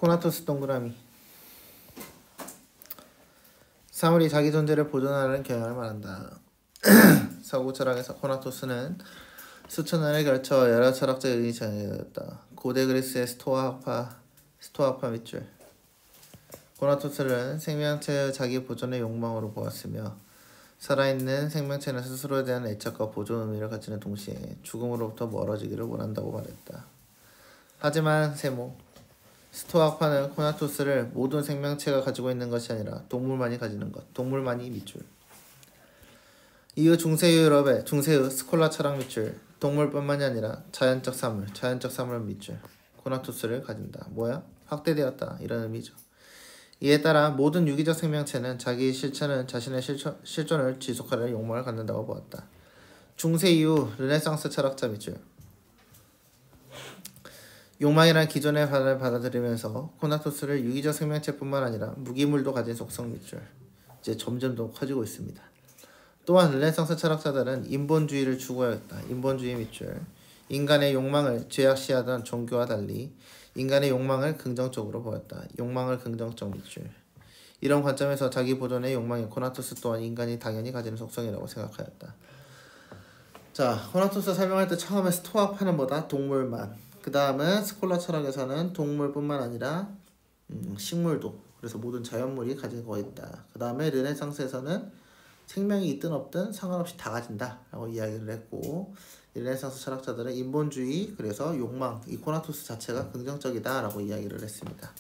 코나투스 동그라미. 사물이 자기 존재를 보존하는 경향을 말한다. 서구 철학에서 코나투스는 수천 년에 걸쳐 여러 철학적 의견이 정해졌다. 고대 그리스의 스토아파 밑줄. 코나투스를 생명체의 자기 보존의 욕망으로 보았으며 살아있는 생명체는 스스로에 대한 애착과 보존 의미를 가지는 동시에 죽음으로부터 멀어지기를 원한다고 말했다. 하지만 세모 스토아파는 코나투스를 모든 생명체가 가지고 있는 것이 아니라 동물만이 가지는 것, 동물만이 밑줄. 이후 중세의 유럽의 중세의 스콜라 철학 밑줄. 동물뿐만이 아니라 자연적 사물 밑줄. 코나투스를 가진다. 뭐야? 확대되었다. 이런 의미죠. 이에 따라 모든 유기적 생명체는 자기 실체는 자신의 실존을 지속하려는 욕망을 갖는다고 보았다. 중세 이후 르네상스 철학자 밑줄. 욕망이란 기존의 바다를 받아들이면서 코나투스를 유기적 생명체뿐만 아니라 무기물도 가진 속성 밑줄. 이제 점점 더 커지고 있습니다. 또한 르네상스 철학자들은 인본주의를 추구하였다. 인본주의 밑줄. 인간의 욕망을 죄악시하던 종교와 달리 인간의 욕망을 긍정적으로 보였다. 욕망을 긍정적 밑줄. 이런 관점에서 자기 보존의 욕망인 코나투스 또한 인간이 당연히 가지는 속성이라고 생각하였다. 자, 코나투스 설명할 때 처음에 스토아파는 뭐다? 동물만. 그 다음은 스콜라 철학에서는 동물뿐만 아니라 식물도, 그래서 모든 자연물이 가지고 있다. 그 다음에 르네상스에서는 생명이 있든 없든 상관없이 다 가진다 라고 이야기를 했고, 르네상스 철학자들은 인본주의, 그래서 욕망, 이 코나투스 자체가 긍정적이다 라고 이야기를 했습니다.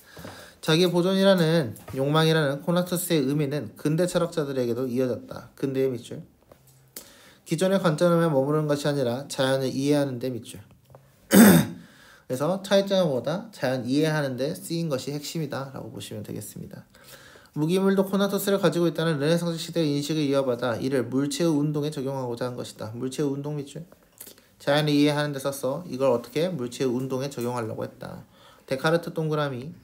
자기 보존이라는 욕망이라는 코나투스의 의미는 근대 철학자들에게도 이어졌다. 근대의 밑줄. 기존의 관점에 머무르는 것이 아니라 자연을 이해하는 데 밑줄. 그래서 차이점은 뭐다? 자연 이해하는 데 쓰인 것이 핵심이다 라고 보시면 되겠습니다. 무기물도 코나투스를 가지고 있다는 르네상스 시대의 인식을 이어받아 이를 물체의 운동에 적용하고자 한 것이다. 물체의 운동 밑줄. 자연을 이해하는 데 썼어. 이걸 어떻게? 물체의 운동에 적용하려고 했다. 데카르트 동그라미.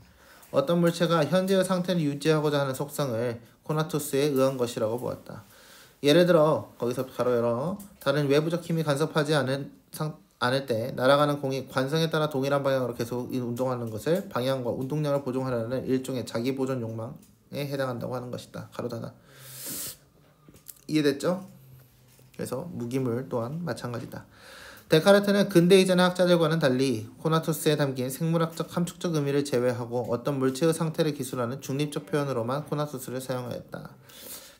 어떤 물체가 현재의 상태를 유지하고자 하는 속성을 코나투스에 의한 것이라고 보았다. 예를 들어 거기서 가로 열어 다른 외부적 힘이 간섭하지 않을 때 날아가는 공이 관성에 따라 동일한 방향으로 계속 운동하는 것을 방향과 운동량을 보존하려는 일종의 자기 보존 욕망에 해당한다고 하는 것이다. 가로 닫아. 이해됐죠? 그래서 무기물 또한 마찬가지다. 데카르트는 근대 이전의 학자들과는 달리 코나투스에 담긴 생물학적 함축적 의미를 제외하고 어떤 물체의 상태를 기술하는 중립적 표현으로만 코나투스를 사용하였다.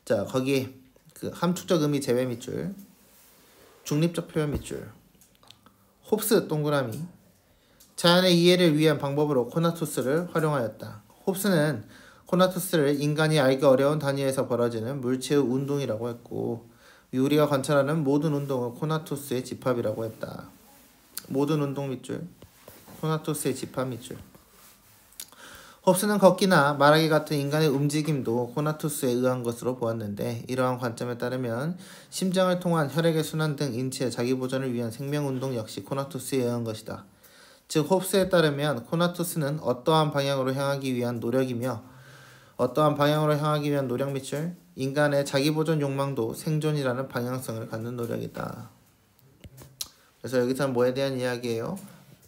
자, 거기 그 함축적 의미 제외 밑줄, 중립적 표현 밑줄. 홉스 동그라미. 자연의 이해를 위한 방법으로 코나투스를 활용하였다. 홉스는 코나투스를 인간이 알기 어려운 단위에서 벌어지는 물체의 운동이라고 했고, 우리가 관찰하는 모든 운동은 코나투스의 집합이라고 했다. 모든 운동 밑줄, 코나투스의 집합 밑줄. 홉스는 걷기나 말하기 같은 인간의 움직임도 코나투스에 의한 것으로 보았는데, 이러한 관점에 따르면 심장을 통한 혈액의 순환 등 인체의 자기 보존을 위한 생명운동 역시 코나투스에 의한 것이다. 즉 홉스에 따르면 코나투스는 어떠한 방향으로 향하기 위한 노력이며, 어떠한 방향으로 향하기 위한 노력 밑줄, 인간의 자기 보존 욕망도 생존이라는 방향성을 갖는 노력이다. 그래서 여기서는 뭐에 대한 이야기예요?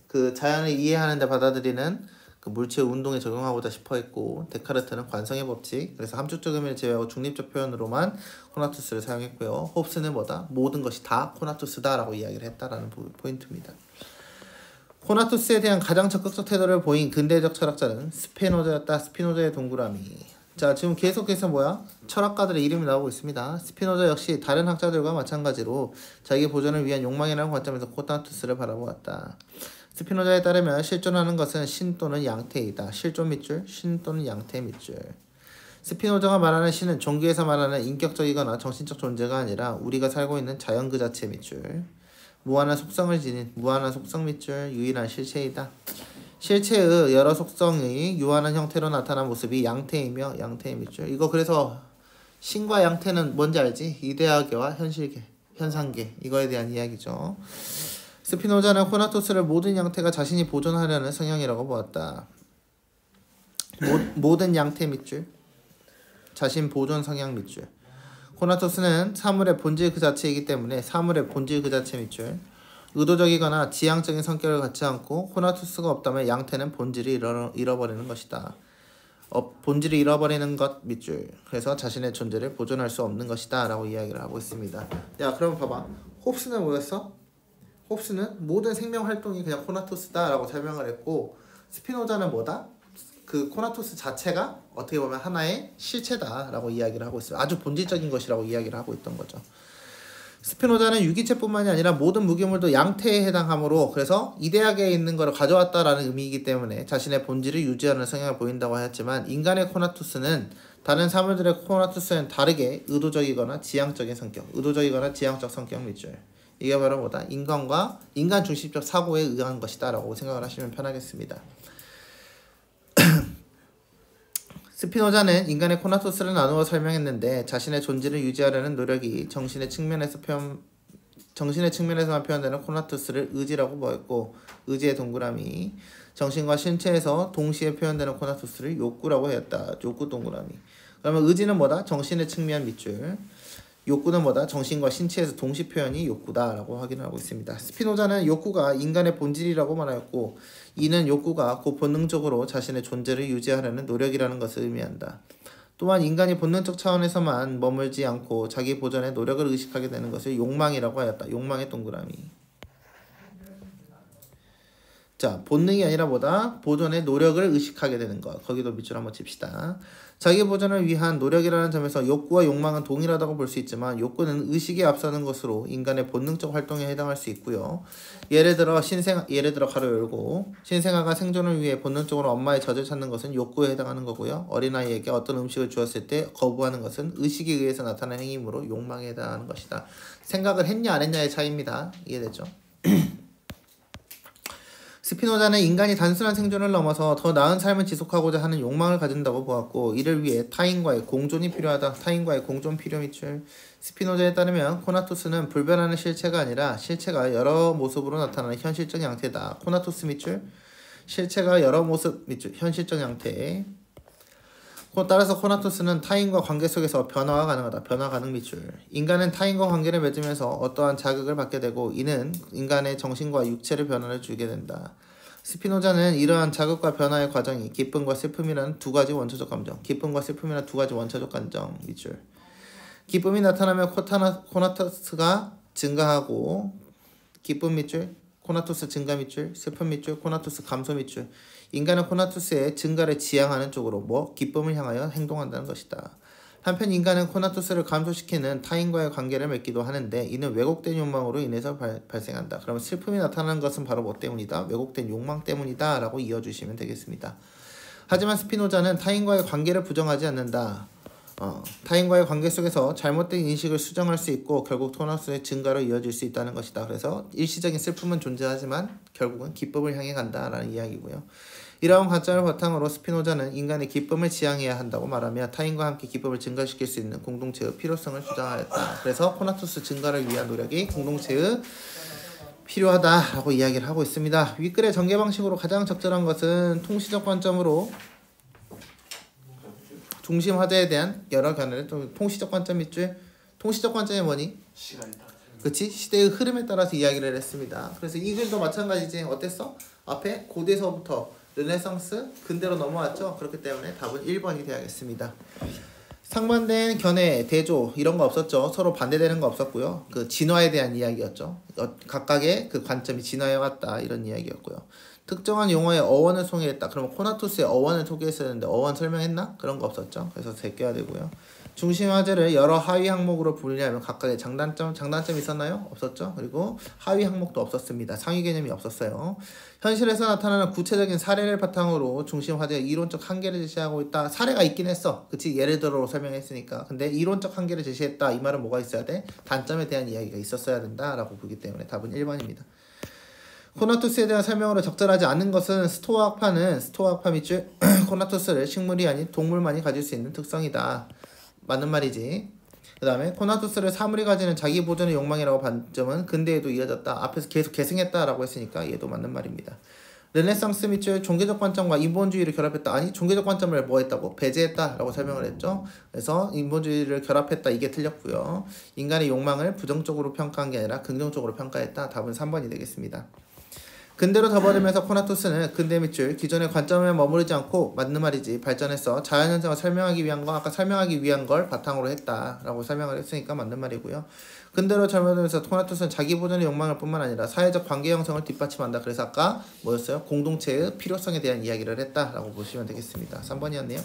그 자연을 이해하는 데 받아들이는 그 물체의 운동에 적용하고자 싶어 했고, 데카르트는 관성의 법칙, 그래서 함축적 의미를 제외하고 중립적 표현으로만 코나투스를 사용했고요. 홉스는 뭐다? 모든 것이 다 코나투스다 라고 이야기를 했다라는 포인트입니다. 코나투스에 대한 가장 적극적 태도를 보인 근대적 철학자는 스피노자였다. 스피노자의 동그라미. 자, 지금 계속해서 뭐야? 철학가들의 이름이 나오고 있습니다. 스피노자 역시 다른 학자들과 마찬가지로 자기 보존을 위한 욕망이라는 관점에서 코나투스를 바라보았다. 스피노자에 따르면 실존하는 것은 신 또는 양태이다. 실존 밑줄, 신 또는 양태 밑줄. 스피노자가 말하는 신은 종교에서 말하는 인격적이거나 정신적 존재가 아니라 우리가 살고 있는 자연 그 자체 밑줄. 무한한 속성을 지닌 무한한 속성 밑줄, 유일한 실체이다. 실체의 여러 속성의 유한한 형태로 나타난 모습이 양태이며 양태의 밑줄. 이거 그래서 신과 양태는 뭔지 알지? 이데아계와 현실계, 현상계, 이거에 대한 이야기죠. 스피노자는 코나투스를 모든 양태가 자신이 보존하려는 성향이라고 보았다. 모든 양태 밑줄, 자신 보존 성향 밑줄. 코나투스는 사물의 본질 그 자체이기 때문에 사물의 본질 그 자체 밑줄. 의도적이거나 지향적인 성격을 갖지 않고 코나투스가 없다면 양태는 본질을 잃어버리는 것이다. 본질을 잃어버리는 것 밑줄. 그래서 자신의 존재를 보존할 수 없는 것이다 라고 이야기를 하고 있습니다. 야, 그럼 봐봐. 홉스는 뭐였어? 홉스는 모든 생명 활동이 그냥 코나투스다 라고 설명을 했고, 스피노자는 뭐다? 그 코나투스 자체가 어떻게 보면 하나의 실체다 라고 이야기를 하고 있어요. 아주 본질적인 것이라고 이야기를 하고 있던 거죠. 스피노자는 유기체뿐만이 아니라 모든 무기물도 양태에 해당하므로, 그래서 이데아계에 있는 것을 가져왔다라는 의미이기 때문에 자신의 본질을 유지하는 성향을 보인다고 하였지만, 인간의 코나투스는 다른 사물들의 코나투스와는 다르게 의도적이거나 지향적인 성격, 의도적이거나 지향적 성격 밑줄. 이게 바로 뭐다? 인간 중심적 사고에 의한 것이다 라고 생각을 하시면 편하겠습니다. 스피노자는 인간의 코나투스를 나누어 설명했는데, 자신의 존재를 유지하려는 노력이 정신의 측면에서만 표현되는 코나투스를 의지라고 보였고, 의지의 동그라미, 정신과 신체에서 동시에 표현되는 코나투스를 욕구라고 했다. 욕구 동그라미. 그러면 의지는 뭐다? 정신의 측면 밑줄. 욕구는 뭐다? 정신과 신체에서 동시 표현이 욕구다라고 확인하고 있습니다. 스피노자는 욕구가 인간의 본질이라고 말하였고, 이는 욕구가 곧 본능적으로 자신의 존재를 유지하려는 노력이라는 것을 의미한다. 또한 인간이 본능적 차원에서만 머물지 않고 자기 보존에 노력을 의식하게 되는 것을 욕망이라고 하였다. 욕망의 동그라미. 자, 본능이 아니라 뭐다? 보존의 노력을 의식하게 되는 것. 거기도 밑줄 한번 칩시다. 자기 보존을 위한 노력이라는 점에서 욕구와 욕망은 동일하다고 볼 수 있지만, 욕구는 의식에 앞서는 것으로 인간의 본능적 활동에 해당할 수 있고요. 예를 들어 가로 열고, 신생아가 생존을 위해 본능적으로 엄마의 젖을 찾는 것은 욕구에 해당하는 거고요. 어린아이에게 어떤 음식을 주었을 때 거부하는 것은 의식에 의해서 나타나는 행위이므로 욕망에 해당하는 것이다. 생각을 했냐 안 했냐의 차이입니다. 이해되죠? 스피노자는 인간이 단순한 생존을 넘어서 더 나은 삶을 지속하고자 하는 욕망을 가진다고 보았고, 이를 위해 타인과의 공존이 필요하다. 타인과의 공존 필요 밑줄. 스피노자에 따르면 코나투스는 불변하는 실체가 아니라 실체가 여러 모습으로 나타나는 현실적 양태다. 코나투스 밑줄. 실체가 여러 모습 밑줄. 현실적 양태. 따라서 코나투스는 타인과 관계 속에서 변화가 가능하다. 변화 가능 밑줄. 인간은 타인과 관계를 맺으면서 어떠한 자극을 받게 되고, 이는 인간의 정신과 육체를 변화를 주게 된다. 스피노자는 이러한 자극과 변화의 과정이 기쁨과 슬픔이라는 두 가지 원초적 감정, 기쁨과 슬픔이라는 두 가지 원초적 감정 밑줄. 기쁨이 나타나면 코나투스가 증가하고, 기쁨 밑줄, 코나투스 증가 밑줄, 슬픔 밑줄, 코나투스 감소 밑줄. 인간은 코나투스의 증가를 지향하는 쪽으로 기쁨을 향하여 행동한다는 것이다. 한편 인간은 코나투스를 감소시키는 타인과의 관계를 맺기도 하는데, 이는 왜곡된 욕망으로 인해서 발생한다. 그러면 슬픔이 나타나는 것은 바로 뭐 때문이다? 왜곡된 욕망 때문이다 라고 이어주시면 되겠습니다. 하지만 스피노자는 타인과의 관계를 부정하지 않는다. 타인과의 관계 속에서 잘못된 인식을 수정할 수 있고 결국 코나투스의 증가로 이어질 수 있다는 것이다. 그래서 일시적인 슬픔은 존재하지만 결국은 기쁨을 향해 간다라는 이야기고요. 이러한 관점을 바탕으로 스피노자는 인간의 기쁨을 지향해야 한다고 말하며 타인과 함께 기쁨을 증가시킬 수 있는 공동체의 필요성을 주장하였다. 그래서 코나투스 증가를 위한 노력이 공동체의 필요하다라고 이야기를 하고 있습니다. 윗글의 전개 방식으로 가장 적절한 것은 통시적 관점으로 중심 화제에 대한 여러 견해를 통시적 관점 밑줄. 통시적 관점이 뭐니? 시간이 따라. 그치? 시대의 흐름에 따라서 이야기를 했습니다. 그래서 이 글도 마찬가지지. 어땠어? 앞에 고대서부터 르네상스, 근대로 넘어왔죠? 그렇기 때문에 답은 1번이 되어야겠습니다. 상반된 견해, 대조 이런 거 없었죠. 서로 반대되는 거 없었고요. 그 진화에 대한 이야기였죠. 각각의 그 관점이 진화해 왔다 이런 이야기였고요. 특정한 용어의 어원을 소개했다. 그러면 코나투스의 어원을 소개했었는데 어원 설명했나? 그런 거 없었죠. 그래서 제껴야 되고요. 중심 화제를 여러 하위 항목으로 분류하면 각각의 장단점이 있었나요? 없었죠. 그리고 하위 항목도 없었습니다. 상위 개념이 없었어요. 현실에서 나타나는 구체적인 사례를 바탕으로 중심 화제가 이론적 한계를 제시하고 있다. 사례가 있긴 했어. 그치? 예를 들어 설명했으니까. 근데 이론적 한계를 제시했다. 이 말은 뭐가 있어야 돼? 단점에 대한 이야기가 있었어야 된다라고 보기 때문에 답은 1번입니다. 코나투스에 대한 설명으로 적절하지 않은 것은 스토아 학파 밑줄 코나투스를 식물이 아닌 동물만이 가질 수 있는 특성이다. 맞는 말이지. 그 다음에 코나투스를 사물이 가지는 자기 보존의 욕망이라고 반 점은 근대에도 이어졌다. 앞에서 계속 계승했다라고 했으니까 얘도 맞는 말입니다. 르네상스 밑줄 종교적 관점과 인본주의를 결합했다. 아니 종교적 관점을 뭐 했다고? 배제했다라고 설명을 했죠. 그래서 인본주의를 결합했다. 이게 틀렸고요. 인간의 욕망을 부정적으로 평가한 게 아니라 긍정적으로 평가했다. 답은 3번이 되겠습니다. 근대로 접어들면서 코나투스는 근대 밑줄 기존의 관점에 머무르지 않고 맞는 말이지 발전해서 자연현상을 설명하기 위한 거 아까 설명하기 위한 걸 바탕으로 했다라고 설명을 했으니까 맞는 말이고요. 근대로 접어들면서 코나투스는 자기 보존의 욕망을 뿐만 아니라 사회적 관계 형성을 뒷받침한다. 그래서 아까 뭐였어요? 공동체의 필요성에 대한 이야기를 했다라고 보시면 되겠습니다. 3번이었네요.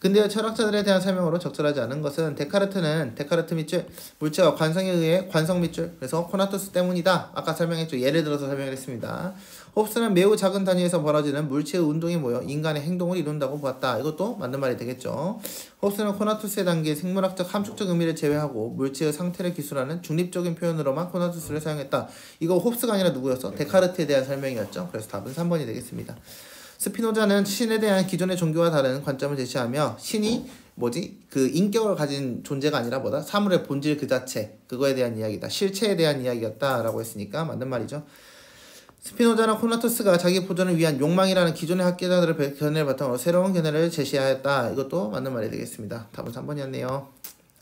근데요 철학자들에 대한 설명으로 적절하지 않은 것은 데카르트 밑줄 물체와 관성에 의해 관성 밑줄 그래서 코나투스 때문이다. 아까 설명했죠. 예를 들어서 설명을 했습니다. 홉스는 매우 작은 단위에서 벌어지는 물체의 운동이 모여 인간의 행동을 이룬다고 보았다. 이것도 맞는 말이 되겠죠. 홉스는 코나투스에 담긴 생물학적 함축적 의미를 제외하고 물체의 상태를 기술하는 중립적인 표현으로만 코나투스를 사용했다. 이거 홉스가 아니라 누구였어? 데카르트에 대한 설명이었죠. 그래서 답은 3번이 되겠습니다. 스피노자는 신에 대한 기존의 종교와 다른 관점을 제시하며 신이 그 인격을 가진 존재가 아니라 뭐다? 사물의 본질 그 자체 그거에 대한 이야기다. 실체에 대한 이야기였다라고 했으니까 맞는 말이죠. 스피노자는 코나투스가 자기 보존을 위한 욕망이라는 기존의 학계자들의 견해를 바탕으로 새로운 견해를 제시하였다. 이것도 맞는 말이 되겠습니다. 답은 3번이었네요.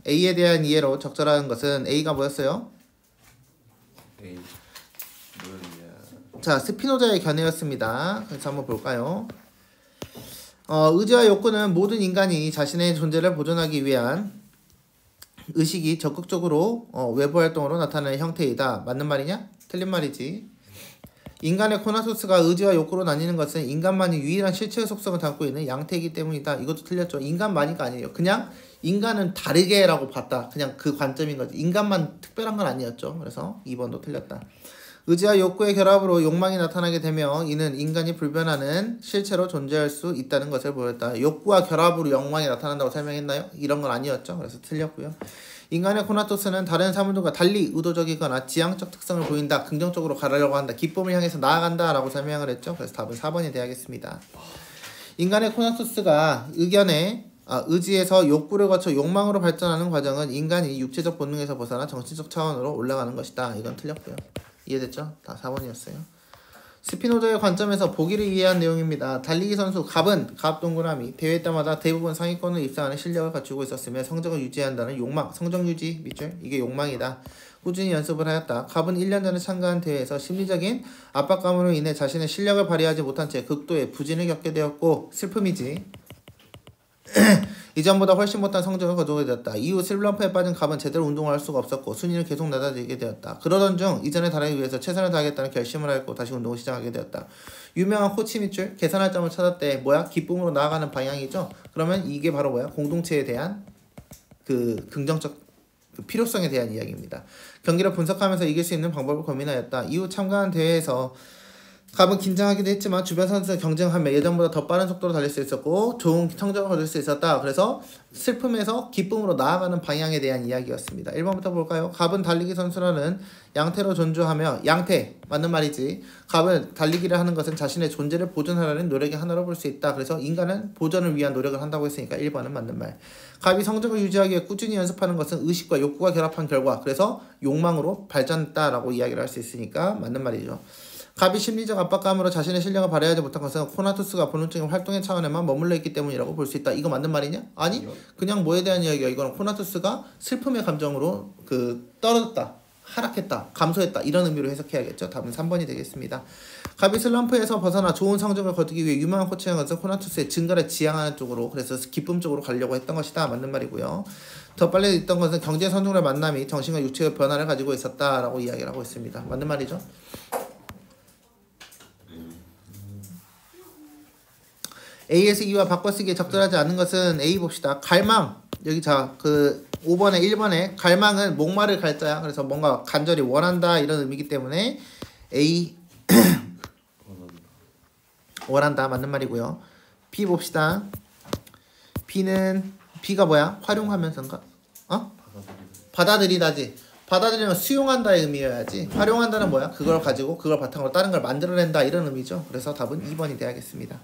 A에 대한 이해로 적절한 것은 A가 뭐였어요? A 자, 스피노자의 견해였습니다. 그래서 한번 볼까요? 의지와 욕구는 모든 인간이 자신의 존재를 보존하기 위한 의식이 적극적으로 외부 활동으로 나타나는 형태이다. 맞는 말이냐? 틀린 말이지. 인간의 코나투스가 의지와 욕구로 나뉘는 것은 인간만이 유일한 실체의 속성을 담고 있는 양태이기 때문이다. 이것도 틀렸죠. 인간만이가 아니에요. 그냥 인간은 다르게라고 봤다. 그냥 그 관점인 거지. 인간만 특별한 건 아니었죠. 그래서 2번도 틀렸다. 의지와 욕구의 결합으로 욕망이 나타나게 되며 이는 인간이 불변하는 실체로 존재할 수 있다는 것을 보였다. 욕구와 결합으로 욕망이 나타난다고 설명했나요? 이런 건 아니었죠. 그래서 틀렸고요. 인간의 코나투스는 다른 사물들과 달리 의도적이거나 지향적 특성을 보인다. 긍정적으로 가려고 한다. 기쁨을 향해서 나아간다. 라고 설명을 했죠. 그래서 답은 4번이 되야겠습니다. 인간의 코나투스가 의지에서 욕구를 거쳐 욕망으로 발전하는 과정은 인간이 육체적 본능에서 벗어나 정신적 차원으로 올라가는 것이다. 이건 틀렸고요. 이해됐죠? 다 4번이었어요. 스피노자의 관점에서 보기를 이해한 내용입니다. 달리기 선수 갑은 갑 동그라미 대회 때마다 대부분 상위권을 입상하는 실력을 갖추고 있었으며 성적을 유지한다는 욕망, 성적 유지 밑줄 이게 욕망이다. 꾸준히 연습을 하였다. 갑은 1년 전에 참가한 대회에서 심리적인 압박감으로 인해 자신의 실력을 발휘하지 못한 채 극도의 부진을 겪게 되었고 슬픔이지. 이전보다 훨씬 못한 성적을 거두게 되었다. 이후 슬럼프에 빠진 갑은 제대로 운동을 할 수가 없었고 순위는 계속 낮아지게 되었다. 그러던 중 이전에 달하기 위해서 최선을 다하겠다는 결심을 하였고 다시 운동을 시작하게 되었다. 유명한 코치 밑줄 계산할 점을 찾았대. 기쁨으로 나아가는 방향이죠. 그러면 이게 바로 공동체에 대한 그 긍정적 필요성에 대한 이야기입니다. 경기를 분석하면서 이길 수 있는 방법을 고민하였다. 이후 참가한 대회에서 갑은 긴장하기도 했지만 주변 선수와 경쟁하며 예전보다 더 빠른 속도로 달릴 수 있었고 좋은 성적을 거둘 수 있었다. 그래서 슬픔에서 기쁨으로 나아가는 방향에 대한 이야기였습니다. 1번부터 볼까요? 갑은 달리기 선수라는 양태로 존재하며 양태 맞는 말이지. 갑은 달리기를 하는 것은 자신의 존재를 보존하려는 노력의 하나로 볼 수 있다. 그래서 인간은 보존을 위한 노력을 한다고 했으니까 1번은 맞는 말. 갑이 성적을 유지하기 위해 꾸준히 연습하는 것은 의식과 욕구가 결합한 결과 그래서 욕망으로 발전했다라고 이야기를 할 수 있으니까 맞는 말이죠. 갑이 심리적 압박감으로 자신의 실력을 발휘하지 못한 것은 코나투스가 본능적인 활동의 차원에만 머물러 있기 때문이라고 볼 수 있다. 이거 맞는 말이냐? 아니, 그냥 뭐에 대한 이야기야. 이거는 코나투스가 슬픔의 감정으로 떨어졌다, 하락했다, 감소했다 이런 의미로 해석해야겠죠. 답은 3번이 되겠습니다. 갑이 슬럼프에서 벗어나 좋은 성적을 거두기 위해 유명한 코치한 것은 코나투스의 증가를 지향하는 쪽으로 그래서 기쁨 쪽으로 가려고 했던 것이다. 맞는 말이고요. 더 빨리 있던 것은 경제 선종의 만남이 정신과 육체의 변화를 가지고 있었다라고 이야기를 하고 있습니다. 맞는 말이죠. A에서 E와 바꿔쓰기에 적절하지 않은 것은 A 봅시다. 갈망. 여기 5번에 1번에 갈망은 목마를 갈자야. 그래서 뭔가 간절히 원한다 이런 의미이기 때문에 A 원한다 맞는 말이고요. B 봅시다. B가 뭐야? 활용하면서인가? 받아들이다지. 받아들이면 수용한다의 의미여야지. 활용한다는 뭐야? 그걸 가지고 그걸 바탕으로 다른 걸 만들어낸다 이런 의미죠. 그래서 답은 2번이 돼야겠습니다.